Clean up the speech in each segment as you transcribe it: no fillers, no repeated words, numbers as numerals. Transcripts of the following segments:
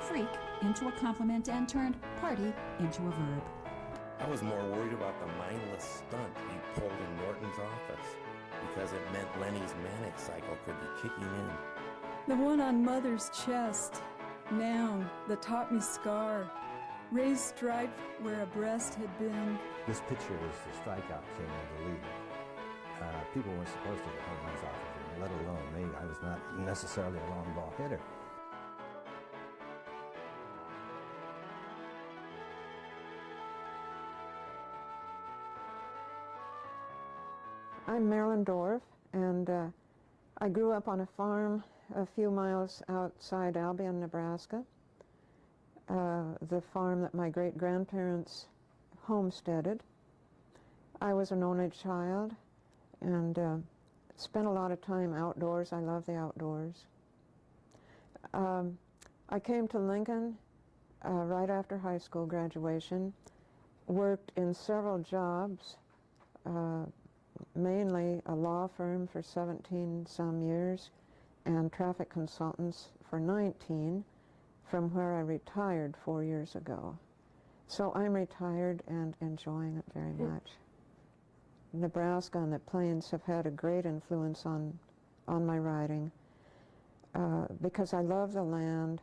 Freak into a compliment and turned party into a verb. I was more worried about the mindless stunt he pulled in Norton's office because it meant Lenny's manic cycle could be kicking in. The one on Mother's chest, noun, that taught me scar, raised stripe where a breast had been. This picture was the strikeout king of the league. People weren't supposed to get home runs off of him, let alone me. I was not necessarily a long ball hitter. I'm Marilyn Dorf, and I grew up on a farm a few miles outside Albion, Nebraska, the farm that my great-grandparents homesteaded. I was an only child and spent a lot of time outdoors. I love the outdoors. I came to Lincoln right after high school graduation, worked in several jobs, mainly a law firm for 17-some years and traffic consultants for 19, from where I retired 4 years ago. So I'm retired and enjoying it very much. Nebraska and the Plains have had a great influence on my writing because I love the land.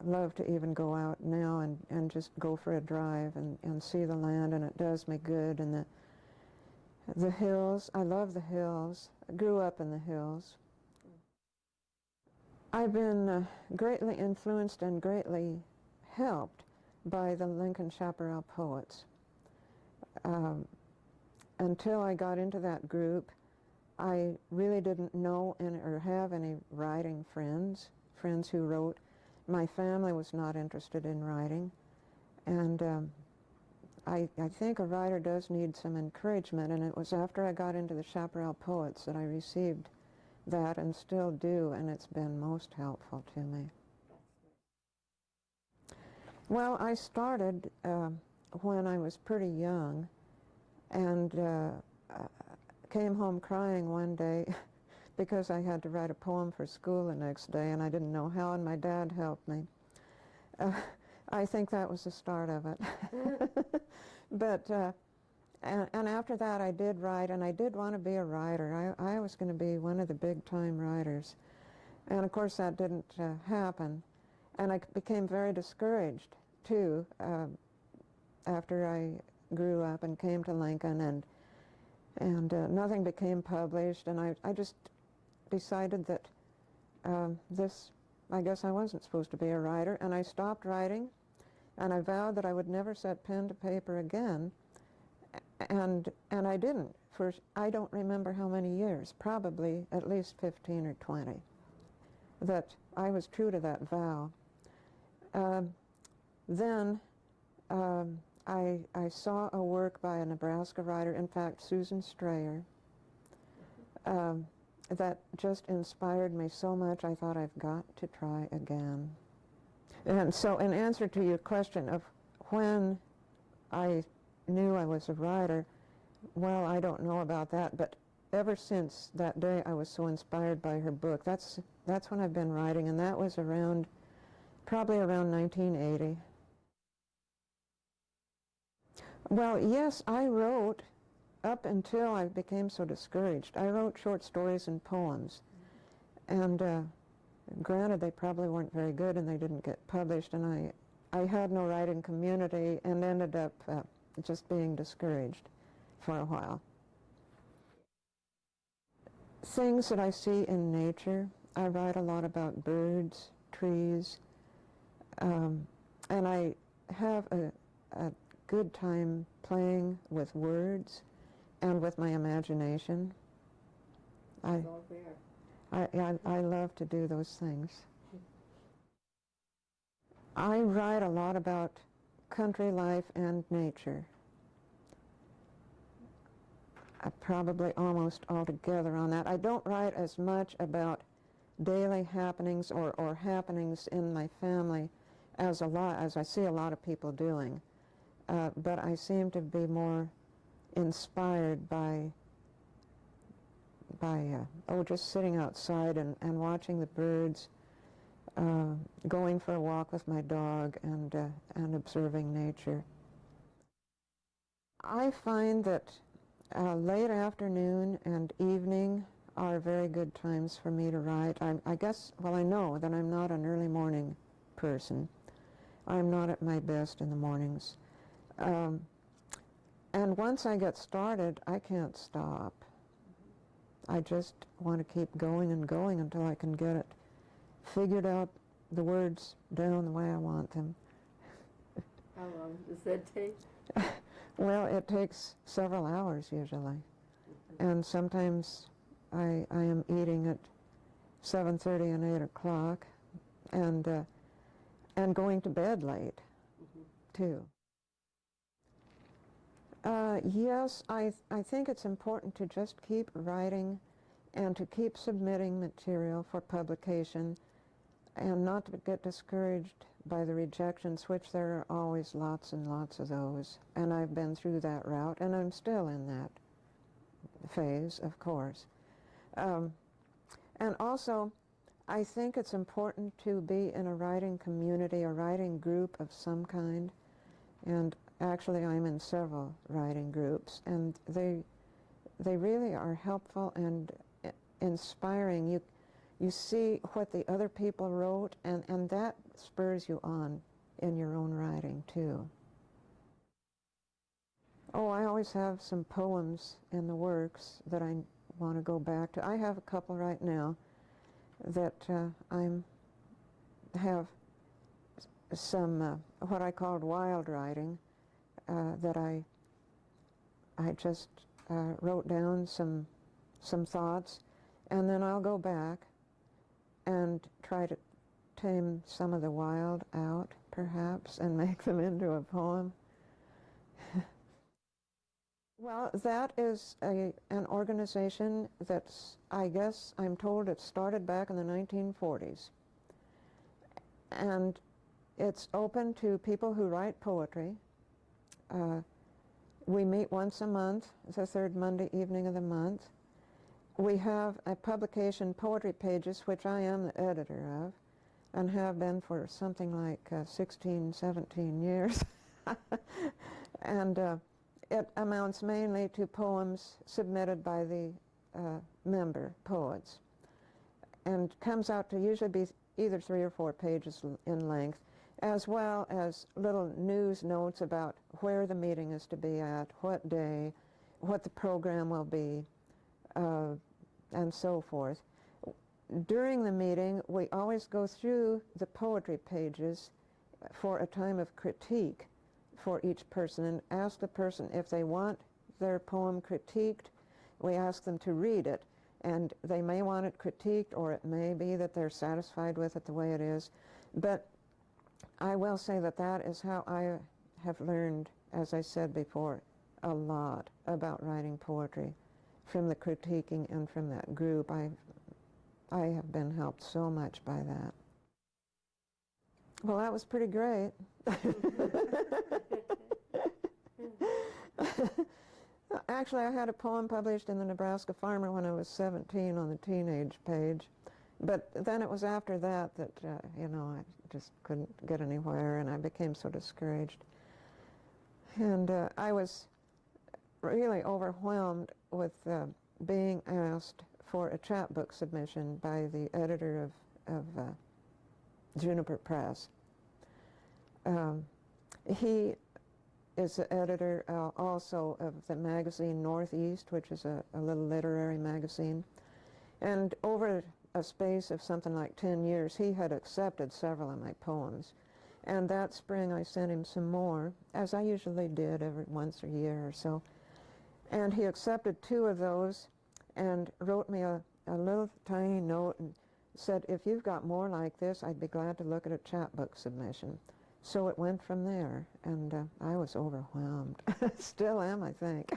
Love to even go out now and just go for a drive and see the land, and it does me good. And the hills, I love the hills. I grew up in the hills. I've been greatly influenced and greatly helped by the Lincoln Chaparral poets. Until I got into that group, I really didn't know or have any writing friends who wrote. My family was not interested in writing, and I think a writer does need some encouragement, and it was after I got into the Chaparral poets that I received that, and still do, and it's been most helpful to me. Well, I started when I was pretty young, and came home crying one day because I had to write a poem for school the next day, and I didn't know how, and my dad helped me. I think that was the start of it. But, and after that I did write, and I did want to be a writer. I was going to be one of the big-time writers. And of course that didn't happen. And I became very discouraged, too, after I grew up and came to Lincoln, and nothing became published, and I just decided that I guess I wasn't supposed to be a writer, and I stopped writing, and I vowed that I would never set pen to paper again, and I didn't for I don't remember how many years, probably at least 15 or 20, that I was true to that vow. Then I saw a work by a Nebraska writer, in fact Susan Strayer, that just inspired me so much I thought I've got to try again. And so in answer to your question of when I knew I was a writer, well, I don't know about that, but ever since that day I was so inspired by her book. That's when I've been writing, and that was probably around 1980. Well, yes, I wrote up until I became so discouraged. I wrote short stories and poems, and granted they probably weren't very good and they didn't get published, and I had no writing community and ended up just being discouraged for a while. Things that I see in nature, I write a lot about birds, trees, and I have a good time playing with words and with my imagination. I love to do those things. I write a lot about country life and nature. Probably almost altogether on that. I don't write as much about daily happenings or happenings in my family as I see a lot of people doing. But I seem to be more inspired by just sitting outside and watching the birds going for a walk with my dog and observing nature. I find that late afternoon and evening are very good times for me to write. I guess, well, I know that I'm not an early morning person. I'm not at my best in the mornings. And once I get started, I can't stop. I just want to keep going and going until I can get it figured out, the words down the way I want them. How long does that take? Well, it takes several hours usually. And sometimes I am eating at 7:30 and 8 o'clock and going to bed late, too. Yes, I think it's important to just keep writing and to keep submitting material for publication and not to get discouraged by the rejections, which there are always lots and lots of those. And I've been through that route, and I'm still in that phase, of course. And also, I think it's important to be in a writing community, a writing group of some kind. And actually, I'm in several writing groups, and they really are helpful and inspiring. You see what the other people wrote, and that spurs you on in your own writing, too. Oh, I always have some poems in the works that I want to go back to. I have a couple right now that have some what I called wild writing, that I just wrote down some thoughts, and then I'll go back and try to tame some of the wild out, perhaps, and make them into a poem. Well, that is an organization that's, I guess, I'm told it started back in the 1940s. And it's open to people who write poetry. We meet once a month, the third Monday evening of the month. We have a publication, Poetry Pages, which I am the editor of, and have been for something like 16, 17 years. And it amounts mainly to poems submitted by the member poets, and comes out to usually be either 3 or 4 pages in length, as well as little news notes about where the meeting is to be at, what day, what the program will be, and so forth. During the meeting, we always go through the poetry pages for a time of critique for each person and ask the person if they want their poem critiqued. We ask them to read it, and they may want it critiqued, or it may be that they're satisfied with it the way it is. But I will say that that is how I have learned, as I said before, a lot about writing poetry, from the critiquing and from that group. I have been helped so much by that. Well, that was pretty great. Actually, I had a poem published in the Nebraska Farmer when I was 17 on the teenage page. But then it was after that that, you know, I just couldn't get anywhere, and I became so discouraged. And I was really overwhelmed with being asked for a chapbook submission by the editor of Juniper Press. He is the editor also of the magazine Northeast, which is a little literary magazine. And over a space of something like 10 years, he had accepted several of my poems. And that spring I sent him some more, as I usually did every once a year or so. And he accepted 2 of those and wrote me a little tiny note and said, if you've got more like this, I'd be glad to look at a chapbook submission. So it went from there, and I was overwhelmed. Still am, I think.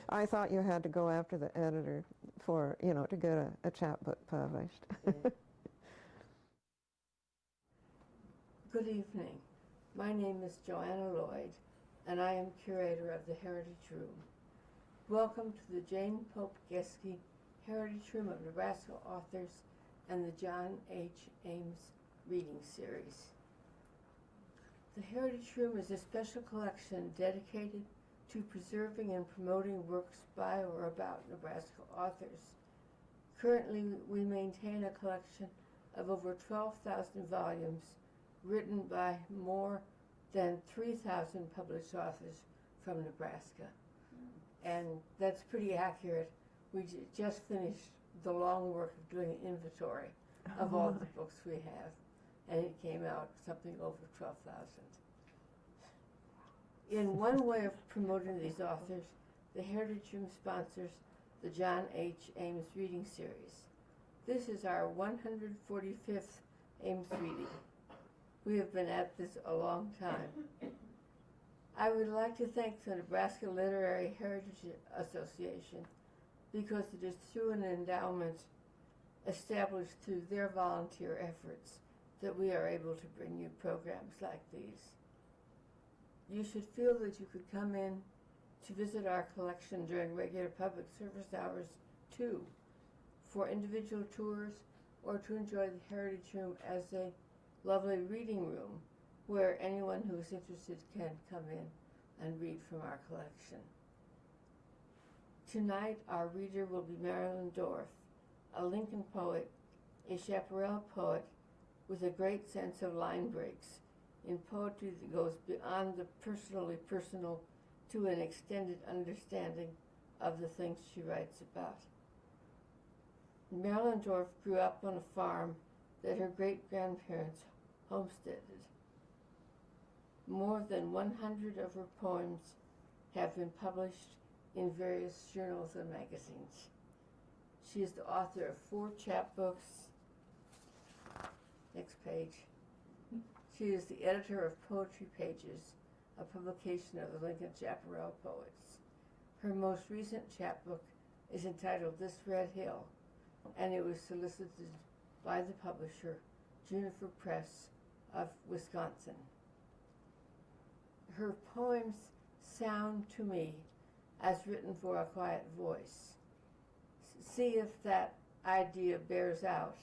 I thought you had to go after the editor for, you know, to get a chapbook published. Good evening. My name is Joanna Lloyd, and I am curator of the Heritage Room. Welcome to the Jane Pope Geske Heritage Room of Nebraska Authors and the John H. Ames reading series. The Heritage Room is a special collection dedicated to preserving and promoting works by or about Nebraska authors. Currently, we maintain a collection of over 12,000 volumes written by more than 3,000 published authors from Nebraska. And that's pretty accurate. We just finished the long work of doing an inventory of all the books we have, and it came out something over 12,000. In one way of promoting these authors, the Heritage Room sponsors the John H. Ames reading series. This is our 145th Ames reading. We have been at this a long time. I would like to thank the Nebraska Literary Heritage Association because it is through an endowment established through their volunteer efforts that we are able to bring you programs like these. You should feel that you could come in to visit our collection during regular public service hours too, for individual tours or to enjoy the Heritage Room as a lovely reading room where anyone who is interested can come in and read from our collection. Tonight, our reader will be Marilyn Dorf, a Lincoln poet, a CHAPARRAL poet with a great sense of line breaks in poetry that goes beyond the personally personal to an extended understanding of the things she writes about. Marilyn Dorf grew up on a farm that her great-grandparents homesteaded. More than 100 of her poems have been published in various journals and magazines. She is the author of 4 chapbooks. Next page. She is the editor of Poetry Pages, a publication of the Lincoln CHAPARRAL poets. Her most recent chapbook is entitled This Red Hill, and it was solicited by the publisher, Juniper Press of Wisconsin. Her poems sound to me as written for a quiet voice. See if that idea bears out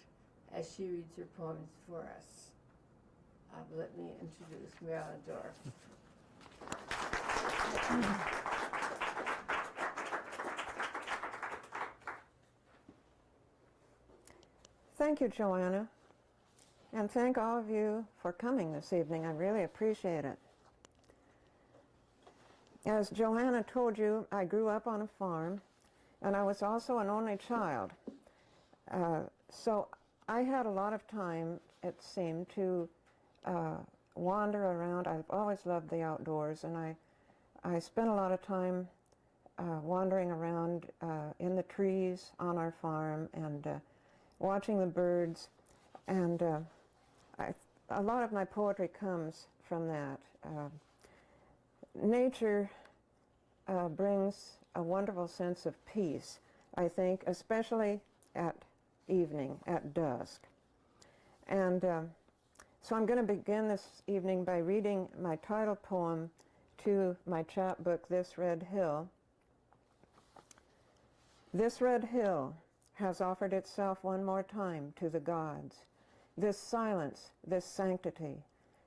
as she reads her poems for us. Let me introduce Marilyn Dorf. Thank you, Joanna, and thank all of you for coming this evening. I really appreciate it. As Joanna told you, I grew up on a farm, and I was also an only child. So I had a lot of time, it seemed, to wander around. I've always loved the outdoors, and I spent a lot of time wandering around in the trees on our farm and watching the birds, and a lot of my poetry comes from that. Nature brings a wonderful sense of peace, I think, especially at evening, at dusk. And so I'm going to begin this evening by reading my title poem to my chapbook, This Red Hill. This red hill has offered itself one more time to the gods. This silence, this sanctity,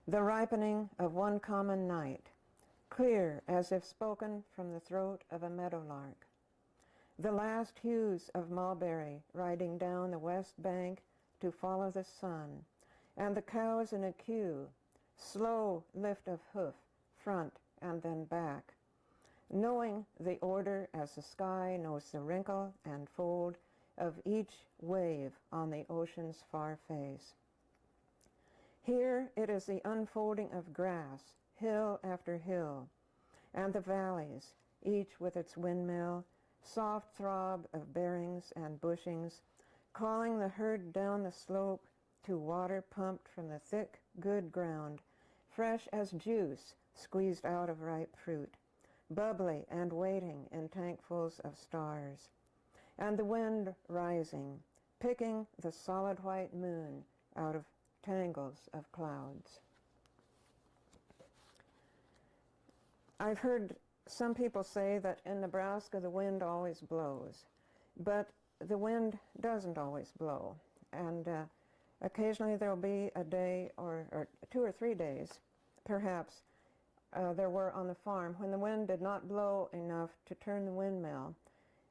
the ripening of one common night, clear as if spoken from the throat of a meadowlark. The last hues of mulberry riding down the west bank to follow the sun, and the cows in a queue, slow lift of hoof, front and then back, knowing the order as the sky knows the wrinkle and fold of each wave on the ocean's far face. Here it is the unfolding of grass, hill after hill, and the valleys, each with its windmill, soft throb of bearings and bushings, calling the herd down the slope to water pumped from the thick, good ground, fresh as juice squeezed out of ripe fruit, bubbly and waiting in tankfuls of stars, and the wind rising, picking the solid white moon out of tangles of clouds. I've heard some people say that in Nebraska the wind always blows, but the wind doesn't always blow. and occasionally there'll be a day or 2 or 3 days, perhaps, there were on the farm when the wind did not blow enough to turn the windmill,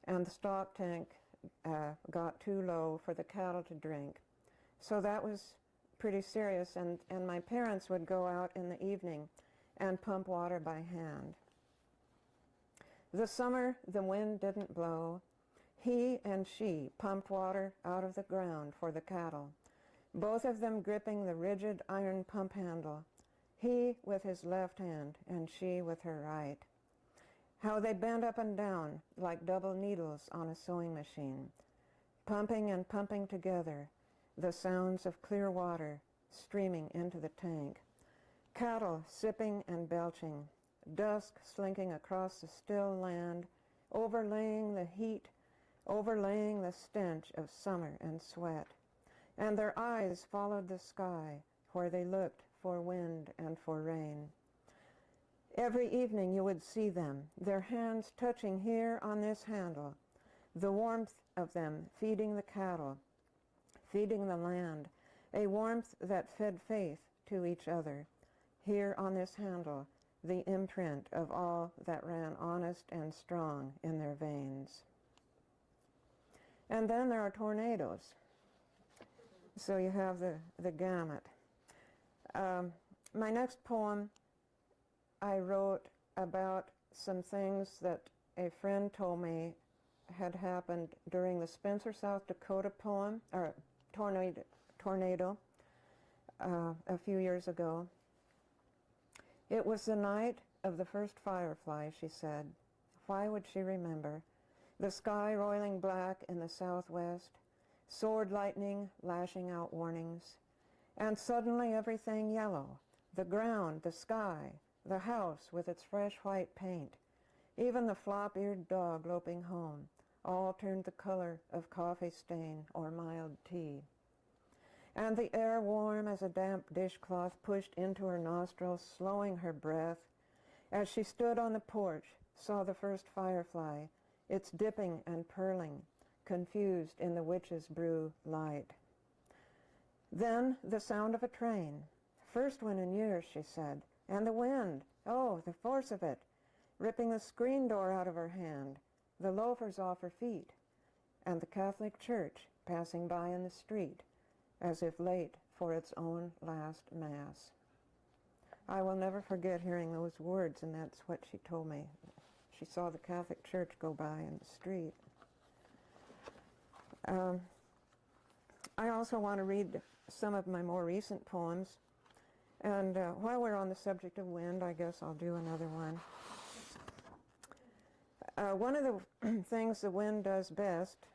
and the stock tank got too low for the cattle to drink. So that was pretty serious, and my parents would go out in the evening and pump water by hand. The summer the wind didn't blow. He and she pumped water out of the ground for the cattle, both of them gripping the rigid iron pump handle, he with his left hand and she with her right. How they bent up and down like double needles on a sewing machine, pumping and pumping together, the sounds of clear water streaming into the tank, cattle sipping and belching, dusk slinking across the still land, overlaying the heat, overlaying the stench of summer and sweat. And their eyes followed the sky where they looked for wind and for rain. Every evening you would see them, their hands touching here on this handle, the warmth of them feeding the cattle, feeding the land, a warmth that fed faith to each other. Here on this handle, the imprint of all that ran honest and strong in their veins. And then there are tornadoes. So you have the gamut. My next poem I wrote about some things that a friend told me had happened during the Spencer, South Dakota tornado a few years ago. It was the night of the first firefly, she said. Why would she remember? The sky roiling black in the southwest, sword lightning lashing out warnings, and suddenly everything yellow, the ground, the sky, the house with its fresh white paint, even the flop-eared dog loping home, all turned the color of coffee stain or mild tea. And the air warm as a damp dishcloth pushed into her nostrils, slowing her breath. As she stood on the porch, saw the first firefly, its dipping and purling, confused in the witch's brew light. Then the sound of a train, first one in years, she said, and the wind, oh, the force of it, ripping the screen door out of her hand, the loafers off her feet, and the Catholic church passing by in the street, as if late for its own last Mass. I will never forget hearing those words, and that's what she told me. She saw the Catholic church go by in the street. I also want to read some of my more recent poems, and while we're on the subject of wind, I guess I'll do another one. One of the things the wind does best,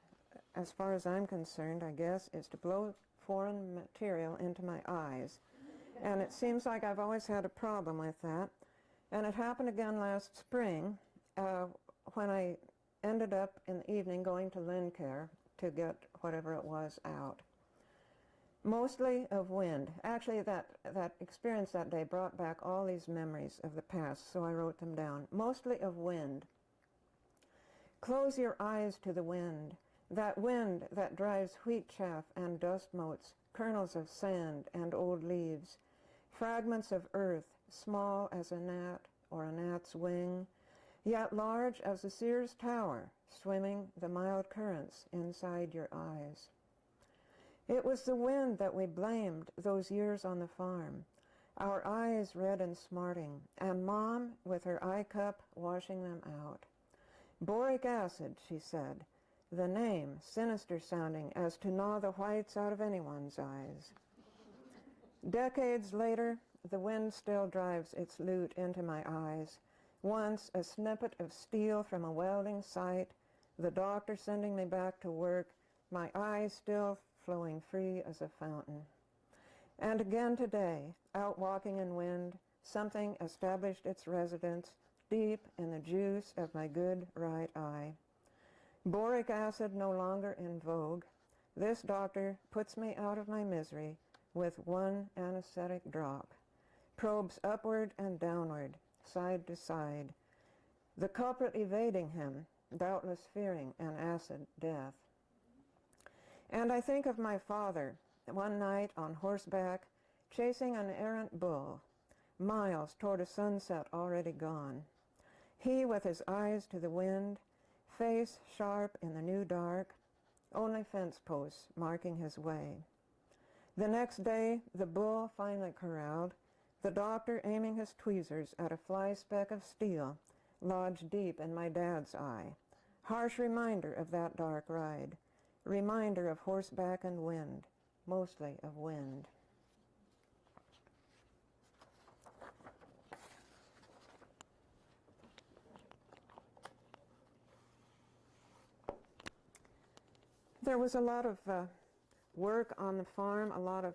as far as I'm concerned, I guess, is to blow foreign material into my eyes. And it seems like I've always had a problem with that. And it happened again last spring when I ended up in the evening going to Lincare to get whatever it was out. Mostly of wind. Actually, that experience that day brought back all these memories of the past, so I wrote them down. Mostly of wind. Close your eyes to the wind that drives wheat chaff and dust motes, kernels of sand and old leaves, fragments of earth, small as a gnat or a gnat's wing, yet large as the Sears Tower, swimming the mild currents inside your eyes. It was the wind that we blamed those years on the farm, our eyes red and smarting, and Mom with her eye cup washing them out. Boric acid, she said, the name sinister sounding as to gnaw the whites out of anyone's eyes. Decades later, the wind still drives its lute into my eyes. Once a snippet of steel from a welding site, the doctor sending me back to work, my eyes still flowing free as a fountain. And again today, out walking in wind, something established its residence deep in the juice of my good right eye. Boric acid no longer in vogue. This doctor puts me out of my misery with one anesthetic drop, probes upward and downward, side to side, the culprit evading him, doubtless fearing an acid death. And I think of my father, one night on horseback, chasing an errant bull, miles toward a sunset already gone. He with his eyes to the wind, face sharp in the new dark, only fence posts marking his way. The next day, the bull finally corralled, the doctor aiming his tweezers at a fly speck of steel lodged deep in my dad's eye. Harsh reminder of that dark ride, reminder of horseback and wind, mostly of wind. There was a lot of work on the farm, a lot of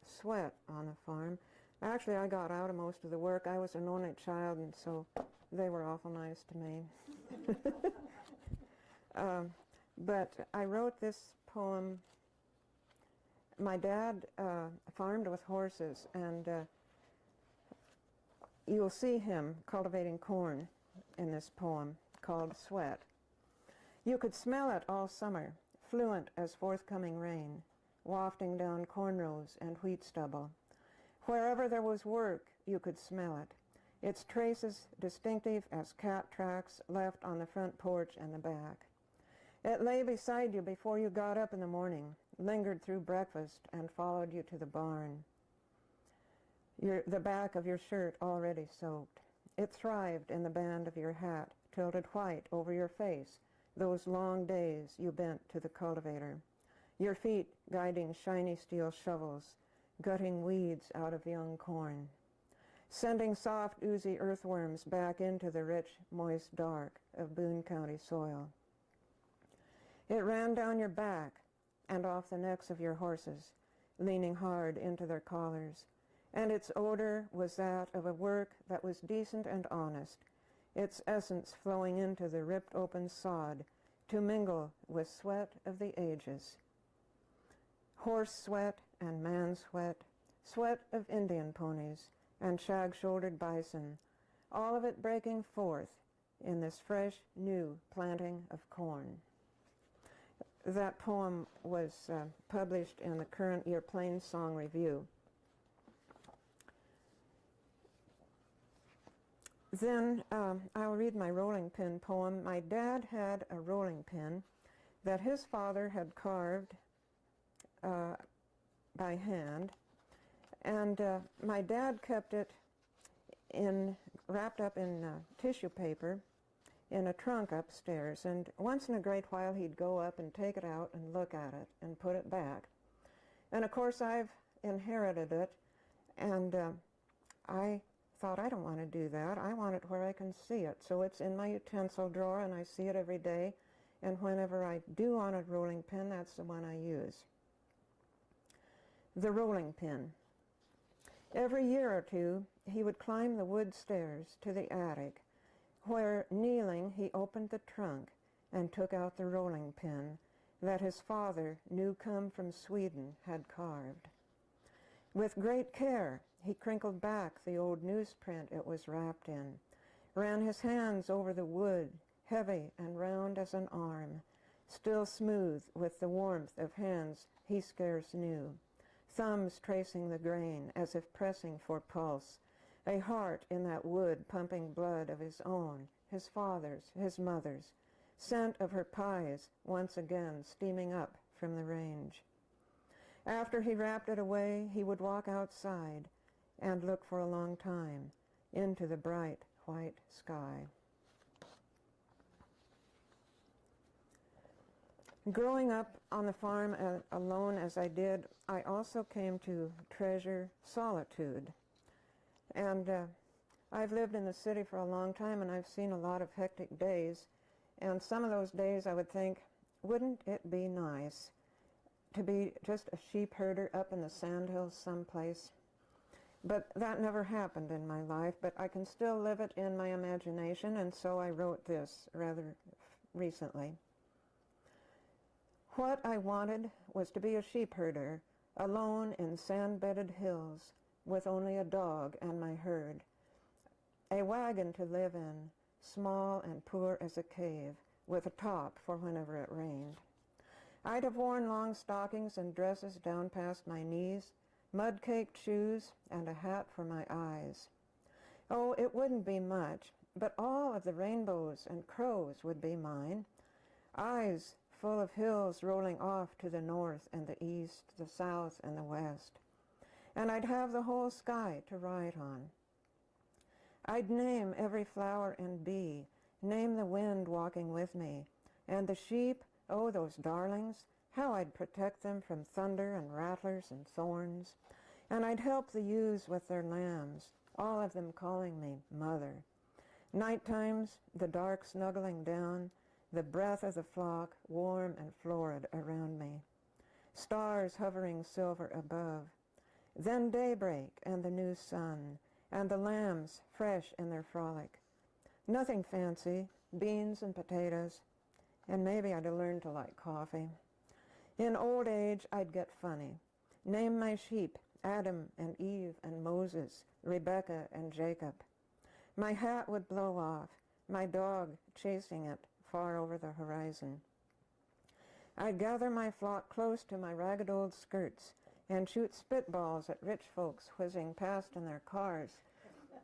sweat on the farm. Actually, I got out of most of the work. I was an only child, and so they were awful nice to me. But I wrote this poem. My dad farmed with horses, and you'll see him cultivating corn in this poem called Sweat. You could smell it all summer, fluent as forthcoming rain, wafting down corn rows and wheat stubble. Wherever there was work, you could smell it, its traces distinctive as cat tracks left on the front porch and the back. It lay beside you before you got up in the morning, lingered through breakfast, and followed you to the barn. The back of your shirt already soaked. It thrived in the band of your hat, tilted white over your face, those long days you bent to the cultivator, your feet guiding shiny steel shovels, gutting weeds out of young corn, sending soft, oozy earthworms back into the rich, moist dark of Boone County soil. It ran down your back and off the necks of your horses, leaning hard into their collars, and its odor was that of a work that was decent and honest, its essence flowing into the ripped open sod to mingle with sweat of the ages. Horse sweat and man sweat, sweat of Indian ponies and shag-shouldered bison, all of it breaking forth in this fresh, new planting of corn. That poem was published in the current year Plains Song Review. Then I'll read my rolling pin poem. My dad had a rolling pin that his father had carved by hand, and my dad kept it wrapped up in tissue paper in a trunk upstairs, and once in a great while he'd go up and take it out and look at it and put it back. And of course I've inherited it, and I thought, I don't want to do that. I want it where I can see it. So it's in my utensil drawer, and I see it every day, and whenever I do want a rolling pin, that's the one I use. The rolling pin. Every year or two, he would climb the wood stairs to the attic, where, kneeling, he opened the trunk and took out the rolling pin that his father, new come from Sweden, had carved. With great care, he crinkled back the old newsprint it was wrapped in, ran his hands over the wood, heavy and round as an arm, still smooth with the warmth of hands he scarce knew, thumbs tracing the grain as if pressing for pulse, a heart in that wood pumping blood of his own, his father's, his mother's, scent of her pies once again steaming up from the range. After he wrapped it away, he would walk outside and look for a long time into the bright white sky. Growing up on the farm alone as I did, I also came to treasure solitude. And I've lived in the city for a long time, and I've seen a lot of hectic days. And some of those days I would think, wouldn't it be nice to be just a sheep herder up in the sandhills someplace? But that never happened in my life, but I can still live it in my imagination, and so I wrote this rather recently. What I wanted was to be a sheep herder, alone in sand-bedded hills, with only a dog and my herd, a wagon to live in, small and poor as a cave, with a top for whenever it rained. I'd have worn long stockings and dresses down past my knees, mud-caked shoes, and a hat for my eyes. Oh, it wouldn't be much, but all of the rainbows and crows would be mine. Eyes full of hills rolling off to the north and the east, the south and the west. And I'd have the whole sky to ride on. I'd name every flower and bee, name the wind walking with me, and the sheep, oh, those darlings, how I'd protect them from thunder and rattlers and thorns. And I'd help the ewes with their lambs, all of them calling me mother. Night times, the dark snuggling down, the breath of the flock warm and florid around me. Stars hovering silver above. Then daybreak and the new sun, and the lambs fresh in their frolic. Nothing fancy, beans and potatoes, and maybe I'd learn to like coffee. In old age, I'd get funny. Name my sheep Adam and Eve and Moses, Rebecca and Jacob. My hat would blow off, my dog chasing it far over the horizon. I'd gather my flock close to my ragged old skirts and shoot spitballs at rich folks whizzing past in their cars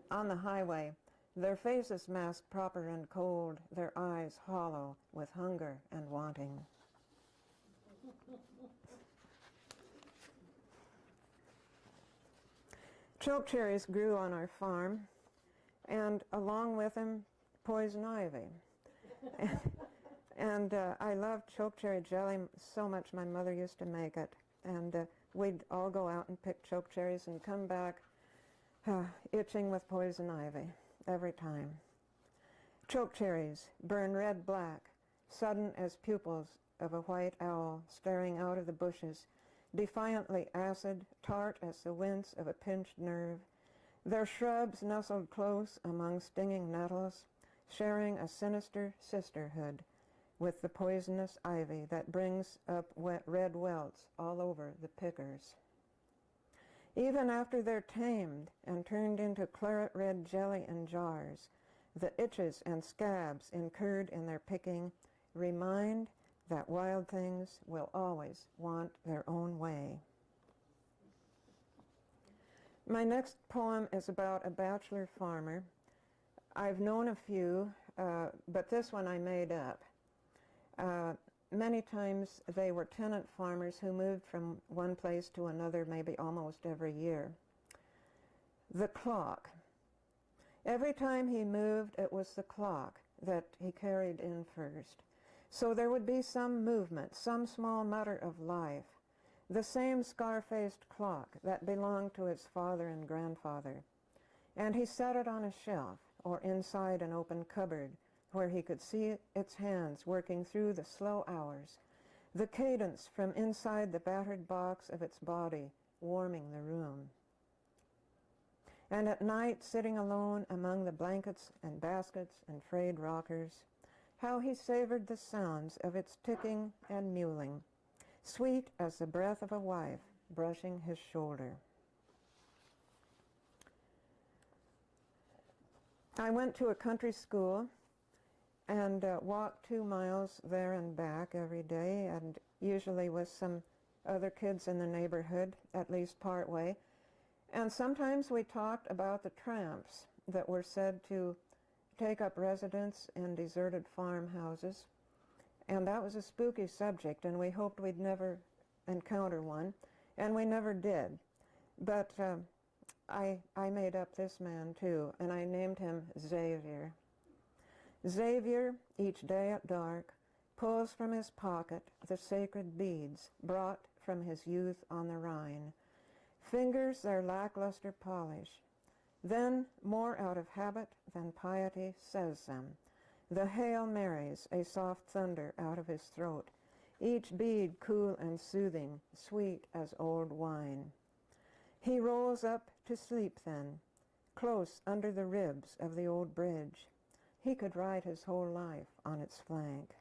on the highway, their faces masked proper and cold, their eyes hollow with hunger and wanting. Chokecherries grew on our farm, and along with them, poison ivy. and I loved chokecherry jelly so much. My mother used to make it, and we'd all go out and pick chokecherries and come back itching with poison ivy every time. Chokecherries burn red-black, sudden as pupils of a white owl staring out of the bushes, defiantly acid, tart as the wince of a pinched nerve. Their shrubs nestled close among stinging nettles, sharing a sinister sisterhood with the poisonous ivy that brings up wet red welts all over the pickers. Even after they're tamed and turned into claret red jelly in jars, the itches and scabs incurred in their picking remind that wild things will always want their own way. My next poem is about a bachelor farmer. I've known a few, but this one I made up. Many times they were tenant farmers who moved from one place to another maybe almost every year. The clock. Every time he moved, it was the clock that he carried in first. So there would be some movement, some small matter of life, the same scar-faced clock that belonged to its father and grandfather. And he set it on a shelf or inside an open cupboard where he could see its hands working through the slow hours, the cadence from inside the battered box of its body warming the room. And at night, sitting alone among the blankets and baskets and frayed rockers, how he savored the sounds of its ticking and mewling, sweet as the breath of a wife brushing his shoulder. I went to a country school and walked 2 miles there and back every day, and usually with some other kids in the neighborhood, at least part way. And sometimes we talked about the tramps that were said to take up residence in deserted farmhouses. And that was a spooky subject, and we hoped we'd never encounter one, and we never did. But I made up this man too, and I named him Xavier. Xavier, each day at dark, pulls from his pocket the sacred beads brought from his youth on the Rhine, fingers their lackluster polish, then, more out of habit than piety, says them, the Hail Marys a soft thunder out of his throat, each bead cool and soothing, sweet as old wine. He rolls up to sleep then, close under the ribs of the old bridge. He could ride his whole life on its flank.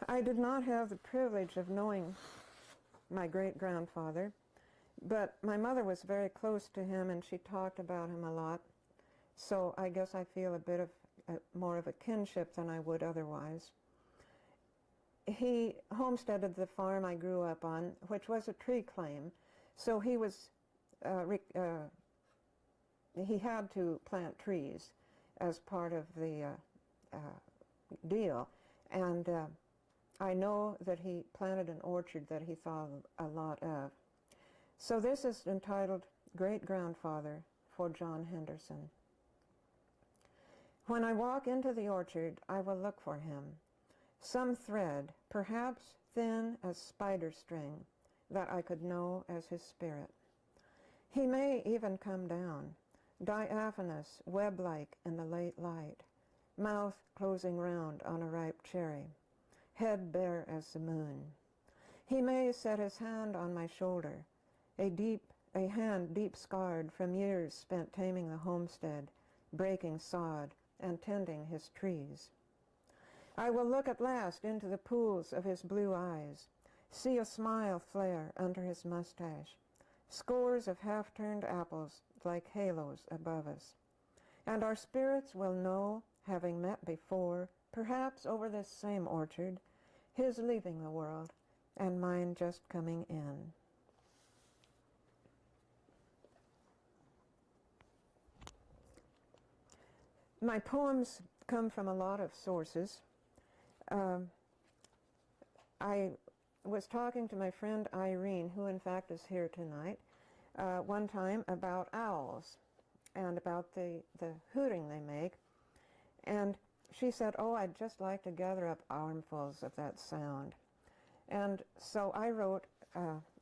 I did not have the privilege of knowing my great-grandfather, but my mother was very close to him and she talked about him a lot, so I guess I feel a bit of more of a kinship than I would otherwise. He homesteaded the farm I grew up on, which was a tree claim, so he had to plant trees as part of the deal, and I know that he planted an orchard that he thought a lot of. So this is entitled Great Grandfather for John Henderson. When I walk into the orchard, I will look for him, some thread, perhaps thin as spider string, that I could know as his spirit. He may even come down, diaphanous, web-like in the late light, mouth closing round on a ripe cherry, head bare as the moon. He may set his hand on my shoulder, a hand deep scarred from years spent taming the homestead, breaking sod, and tending his trees. I will look at last into the pools of his blue eyes, see a smile flare under his mustache, scores of half-turned apples like halos above us. And our spirits will know, having met before, perhaps over this same orchard, his leaving the world and mine just coming in. My poems come from a lot of sources. I was talking to my friend Irene, who in fact is here tonight, one time about owls and about the hooting they make. And she said, oh, I'd just like to gather up armfuls of that sound. And so I wrote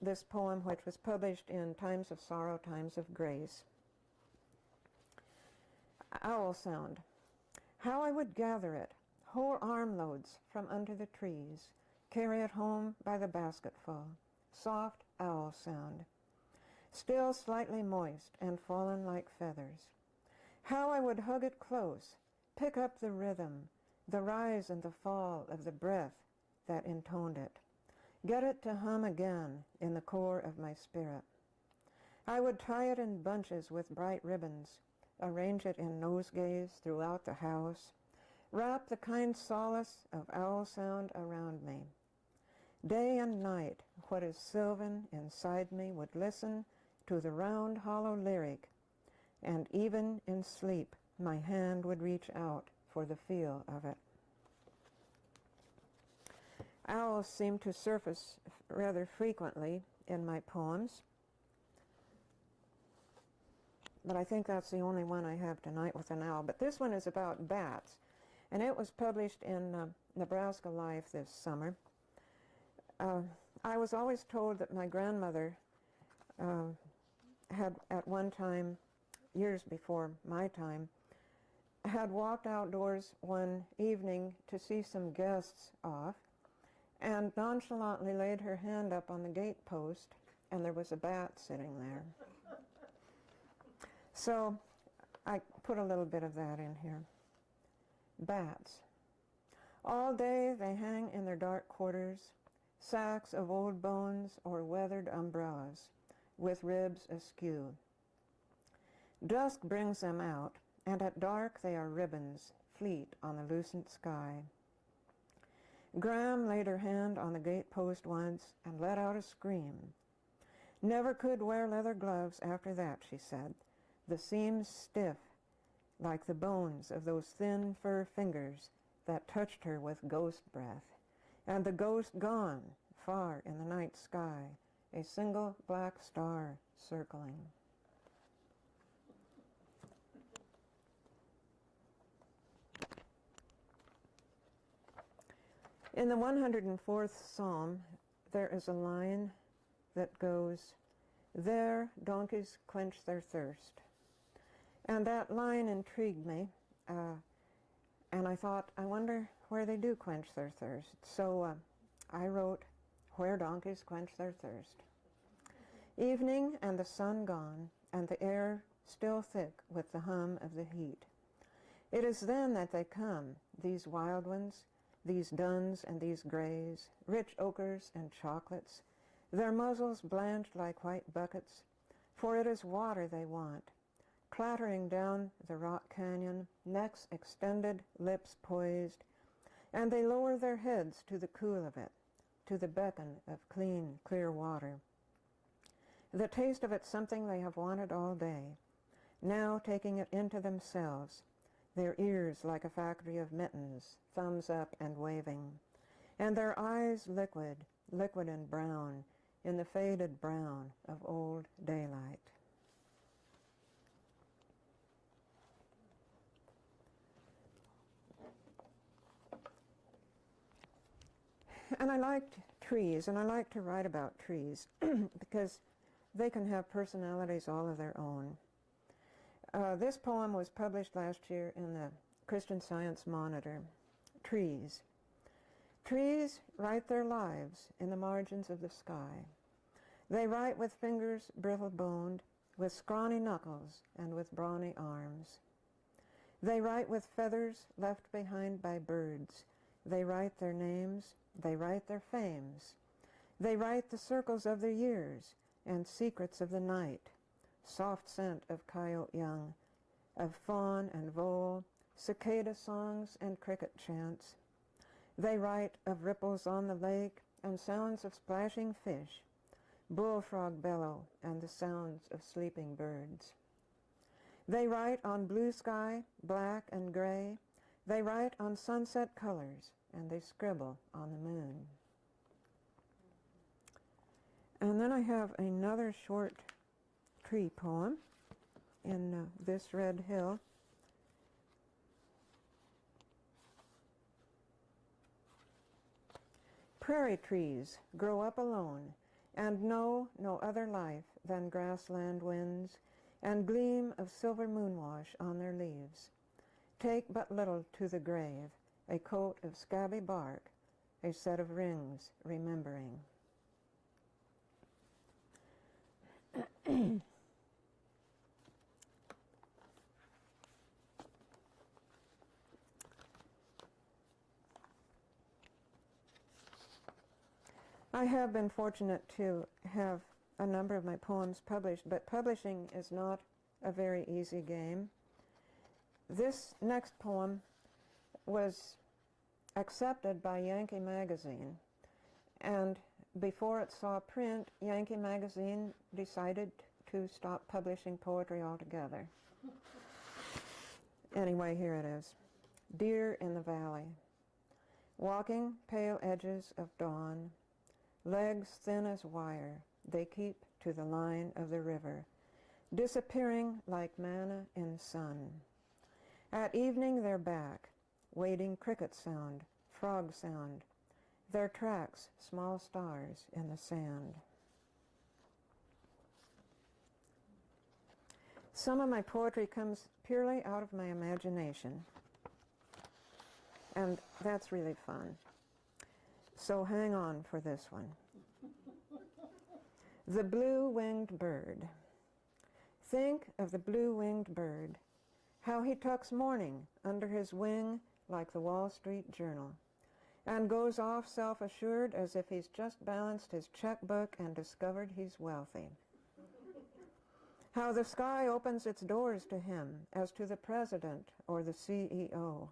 this poem, which was published in Times of Sorrow, Times of Grace. Owl sound. How I would gather it, whole armloads from under the trees, carry it home by the basketful. Soft owl sound. Still slightly moist and fallen like feathers. How I would hug it close, pick up the rhythm, the rise and the fall of the breath that intoned it. Get it to hum again in the core of my spirit. I would tie it in bunches with bright ribbons, arrange it in nosegays throughout the house, wrap the kind solace of owl sound around me. Day and night, what is sylvan inside me would listen to the round, hollow lyric, and even in sleep, my hand would reach out for the feel of it. Owls seem to surface rather frequently in my poems, but I think that's the only one I have tonight with an owl. But this one is about bats, and it was published in Nebraska Life this summer. I was always told that my grandmother had at one time, years before my time, had walked outdoors one evening to see some guests off and nonchalantly laid her hand up on the gate post, and there was a bat sitting there. So I put a little bit of that in here. Bats. All day they hang in their dark quarters, sacks of old bones or weathered umbrellas, with ribs askew. Dusk brings them out, and at dark they are ribbons, fleet on the lucent sky. Graham laid her hand on the gate post once and let out a scream. Never could wear leather gloves after that, she said, the seams stiff, like the bones of those thin fur fingers that touched her with ghost breath, and the ghost gone, far in the night sky, a single black star circling. In the 104th Psalm, there is a line that goes, "There donkeys quench their thirst." And that line intrigued me, and I thought, I wonder where they do quench their thirst. So I wrote, "Where donkeys quench their thirst." Evening and the sun gone, and the air still thick with the hum of the heat. It is then that they come, these wild ones, these duns and these grays, rich ochres and chocolates, their muzzles blanched like white buckets, for it is water they want, clattering down the rock canyon, necks extended, lips poised, and they lower their heads to the cool of it, to the beckon of clean, clear water. The taste of it something they have wanted all day, now taking it into themselves, their ears like a factory of mittens, thumbs up and waving, and their eyes liquid, liquid and brown, in the faded brown of old daylight. And I liked trees, and I like to write about trees because they can have personalities all of their own. This poem was published last year in the Christian Science Monitor. Trees. Trees write their lives in the margins of the sky. They write with fingers brittle-boned, with scrawny knuckles, and with brawny arms. They write with feathers left behind by birds. They write their names. They write their fames. They write the circles of their years and secrets of the night, soft scent of coyote young, of fawn and vole, cicada songs and cricket chants. They write of ripples on the lake and sounds of splashing fish, bullfrog bellow and the sounds of sleeping birds. They write on blue sky, black and gray. They write on sunset colors, and they scribble on the moon. And then I have another short tree poem in This Red Hill. Prairie trees grow up alone and know no other life than grassland winds and gleam of silver moonwash on their leaves. Take but little to the grave, a coat of scabby bark, a set of rings remembering. I have been fortunate to have a number of my poems published, but publishing is not a very easy game. This next poem was accepted by Yankee Magazine, and before it saw print, Yankee Magazine decided to stop publishing poetry altogether. Anyway, here it is. Deer in the Valley. Walking pale edges of dawn, legs thin as wire, they keep to the line of the river, disappearing like manna in sun. At evening they're back, wading cricket sound, frog sound, their tracks small stars in the sand. Some of my poetry comes purely out of my imagination, and that's really fun. So hang on for this one. The blue-winged bird. Think of the blue-winged bird, how he tucks morning under his wing like the Wall Street Journal, and goes off self-assured as if he's just balanced his checkbook and discovered he's wealthy. How the sky opens its doors to him as to the president or the CEO.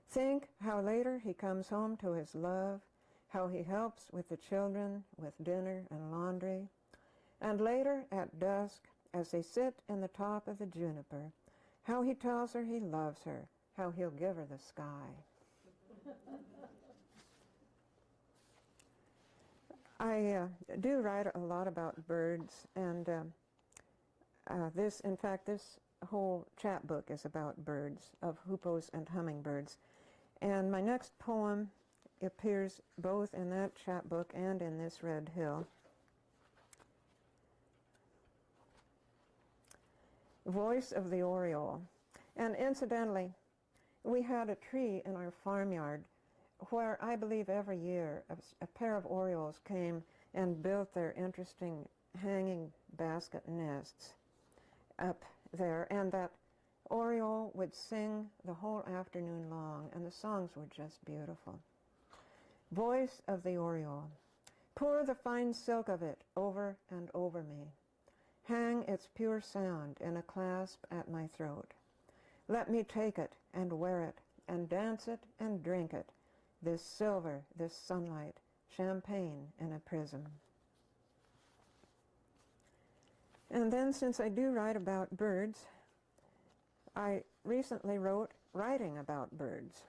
Think how later he comes home to his love, how he helps with the children, with dinner and laundry, and later at dusk, as they sit in the top of the juniper, how he tells her he loves her, how he'll give her the sky. I do write a lot about birds, and in fact, this whole chapbook is about birds, of hoopoes and hummingbirds. And my next poem appears both in that chapbook and in This Red Hill. Voice of the Oriole. And incidentally, we had a tree in our farmyard where I believe every year a pair of orioles came and built their interesting hanging basket nests up there, and that oriole would sing the whole afternoon long, and the songs were just beautiful. Voice of the Oriole. Pour the fine silk of it over and over me. hang its pure sound in a clasp at my throat. Let me take it and wear it and dance it and drink it, this silver, this sunlight, champagne in a prism. And then, since I do write about birds, I recently wrote Writing About Birds.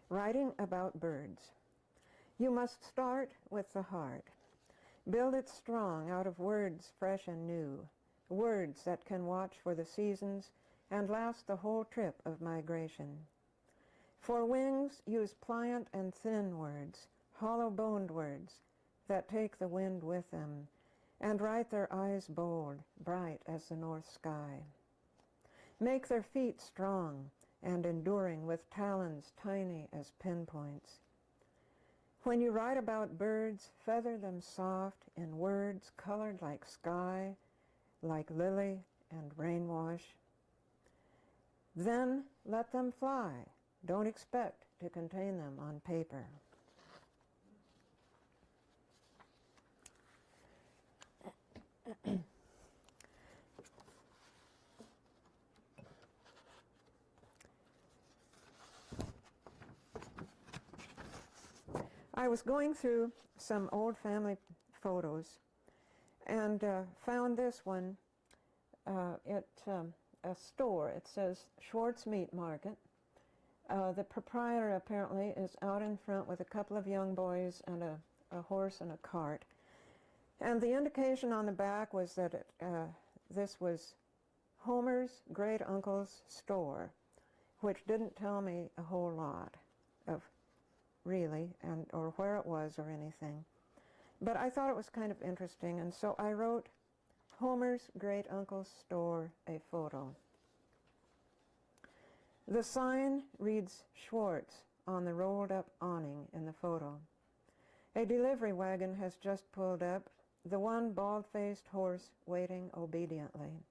Writing about birds. You must start with the heart. Build it strong out of words fresh and new, words that can watch for the seasons and last the whole trip of migration. For wings, use pliant and thin words, hollow-boned words that take the wind with them, and write their eyes bold, bright as the north sky. Make their feet strong and enduring with talons tiny as pinpoints. When you write about birds, feather them soft in words colored like sky, like lily and rainwash. Then let them fly. Don't expect to contain them on paper. I was going through some old family photos and found this one at a store. It says Schwartz Meat Market. The proprietor apparently is out in front with a couple of young boys and a horse and a cart. And the indication on the back was that this was Homer's great-uncle's store, which didn't tell me a whole lot of really, or where it was or anything. But I thought it was kind of interesting, and so I wrote Homer's great-uncle's store, a photo. The sign reads Schwartz on the rolled-up awning in the photo. A delivery wagon has just pulled up, the one bald-faced horse waiting obediently.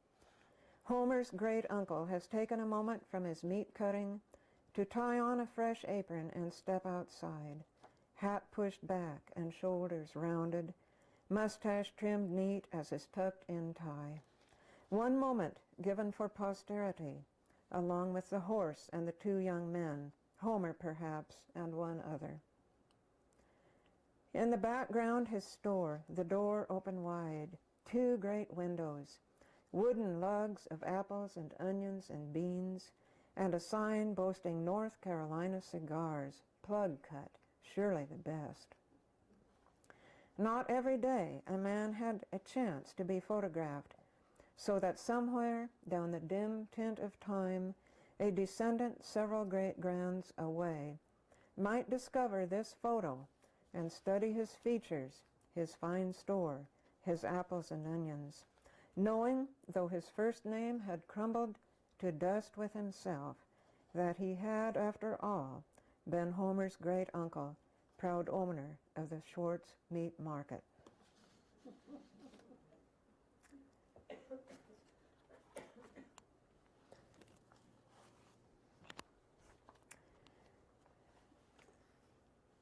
Homer's great-uncle has taken a moment from his meat cutting to tie on a fresh apron and step outside, hat pushed back and shoulders rounded, mustache trimmed neat as his tucked-in tie. One moment given for posterity, along with the horse and the two young men, Homer perhaps, and one other. In the background, his store, the door open wide, two great windows, wooden lugs of apples and onions and beans, and a sign boasting North Carolina cigars, plug cut, surely the best. Not every day a man had a chance to be photographed, so that somewhere down the dim tint of time, a descendant several great-grands away might discover this photo and study his features, his fine store, his apples and onions, knowing, though his first name had crumbled to dust with himself, that he had, after all, been Homer's great-uncle, proud owner of the Schwartz Meat Market.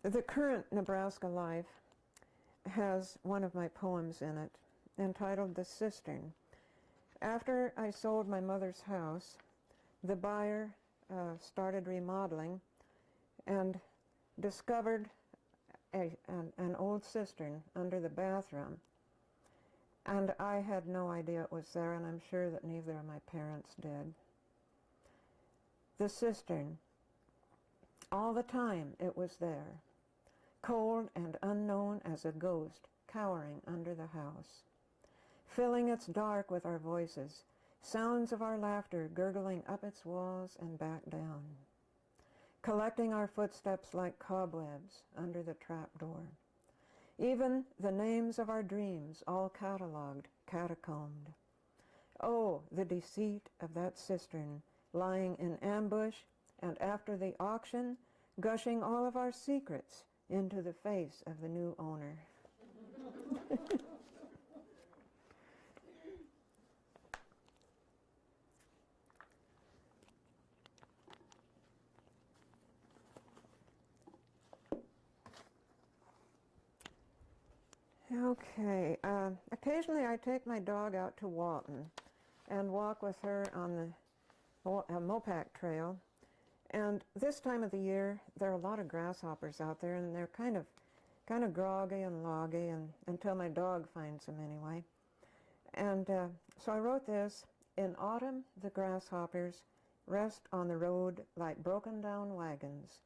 The current Nebraska life has one of my poems in it, entitled The Cistern. After I sold my mother's house, the buyer started remodeling and discovered an old cistern under the bathroom. And I had no idea it was there, and I'm sure that neither of my parents did. The cistern. All the time it was there, cold and unknown as a ghost cowering under the house, filling its dark with our voices, sounds of our laughter gurgling up its walls and back down, collecting our footsteps like cobwebs under the trapdoor. Even the names of our dreams all catalogued, catacombed. Oh, the deceit of that cistern, lying in ambush, and after the auction, gushing all of our secrets into the face of the new owner. Okay. Occasionally I take my dog out to Walton and walk with her on the Mopac Trail. And this time of the year, there are a lot of grasshoppers out there, and they're kind of groggy and loggy, and until my dog finds them anyway. And so I wrote this: in autumn, the grasshoppers rest on the road like broken down wagons,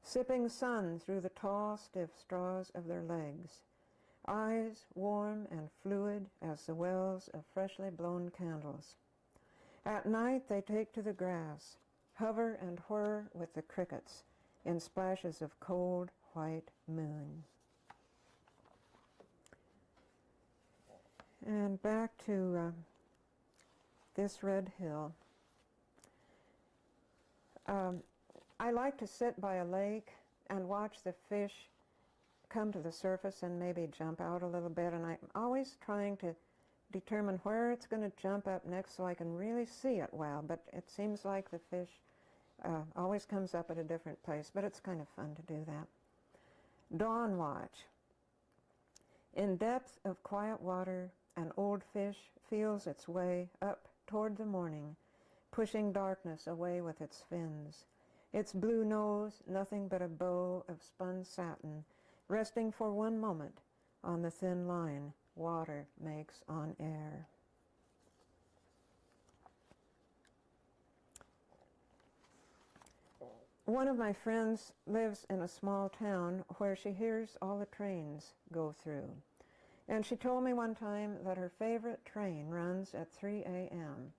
sipping sun through the tall, stiff straws of their legs, eyes warm and fluid as the wells of freshly blown candles. At night they take to the grass, hover and whir with the crickets in splashes of cold white moon. And back to this red hill. I like to sit by a lake and watch the fish come to the surface and maybe jump out a little bit, and I'm always trying to determine where it's going to jump up next so I can really see it well, but it seems like the fish always comes up at a different place, but it's kind of fun to do that. Dawn watch. In depth of quiet water, an old fish feels its way up toward the morning, pushing darkness away with its fins. Its blue nose, nothing but a bow of spun satin, resting for one moment on the thin line water makes on air. One of my friends lives in a small town where she hears all the trains go through. And she told me one time that her favorite train runs at 3 a.m.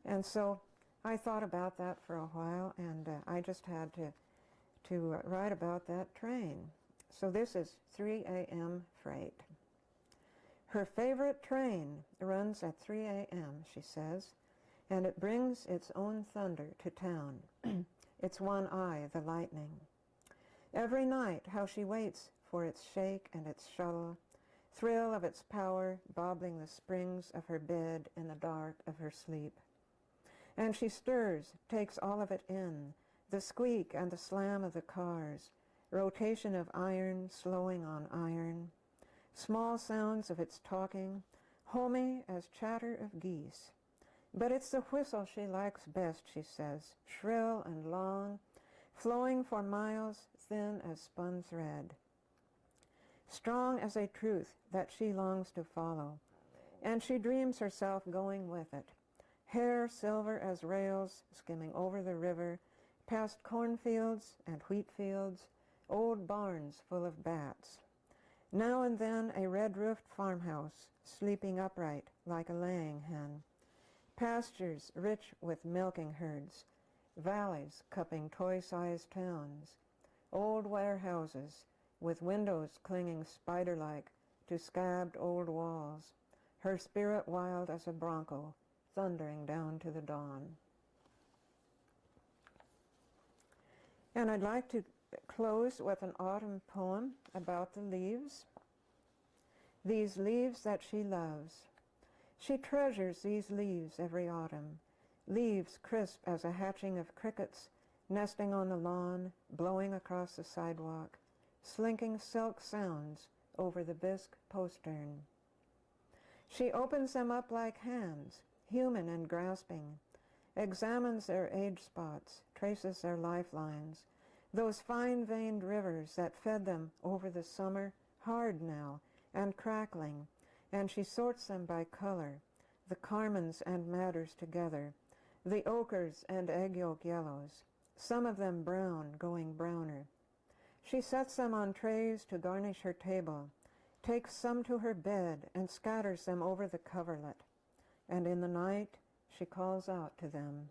And so I thought about that for a while, and I just had to write about that train. So this is 3 a.m. freight. Her favorite train runs at 3 a.m., she says, and it brings its own thunder to town. Its one eye, the lightning. Every night, how she waits for its shake and its shuttle, thrill of its power bobbling the springs of her bed in the dark of her sleep. And she stirs, takes all of it in, the squeak and the slam of the cars, rotation of iron slowing on iron, small sounds of its talking, homey as chatter of geese. But it's the whistle she likes best, she says, shrill and long, flowing for miles, thin as spun thread. Strong as a truth that she longs to follow, and she dreams herself going with it, hair silver as rails skimming over the river, past cornfields and wheat fields, old barns full of bats. Now and then a red-roofed farmhouse sleeping upright like a laying hen. Pastures rich with milking herds, valleys cupping toy-sized towns, old warehouses with windows clinging spider-like to scabbed old walls, her spirit wild as a bronco, thundering down to the dawn. And I'd like to close with an autumn poem about the leaves. These leaves that she loves. She treasures these leaves every autumn, leaves crisp as a hatching of crickets, nesting on the lawn, blowing across the sidewalk, slinking silk sounds over the bisque postern. She opens them up like hands, human and grasping, examines their age spots, traces their lifelines, those fine-veined rivers that fed them over the summer, hard now and crackling, and she sorts them by color, the carmines and madders together, the ochres and egg yolk yellows, some of them brown going browner. She sets them on trays to garnish her table, takes some to her bed and scatters them over the coverlet, and in the night she calls out to them,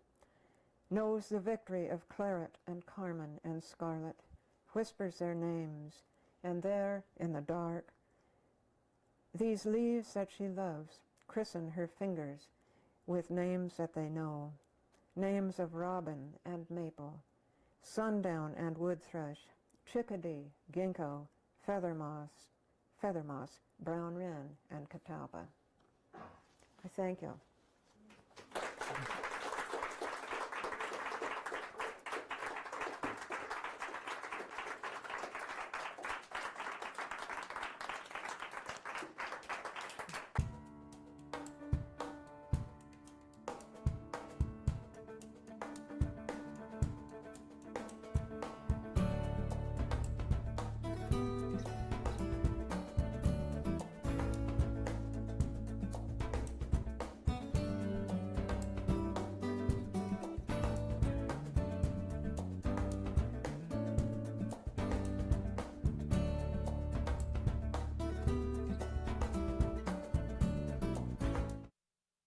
knows the victory of claret and carmine and scarlet, whispers their names, and there in the dark, these leaves that she loves christen her fingers with names that they know, names of robin and maple, sundown and wood thrush, chickadee, ginkgo, feather moss, brown wren, and catalpa. I thank you.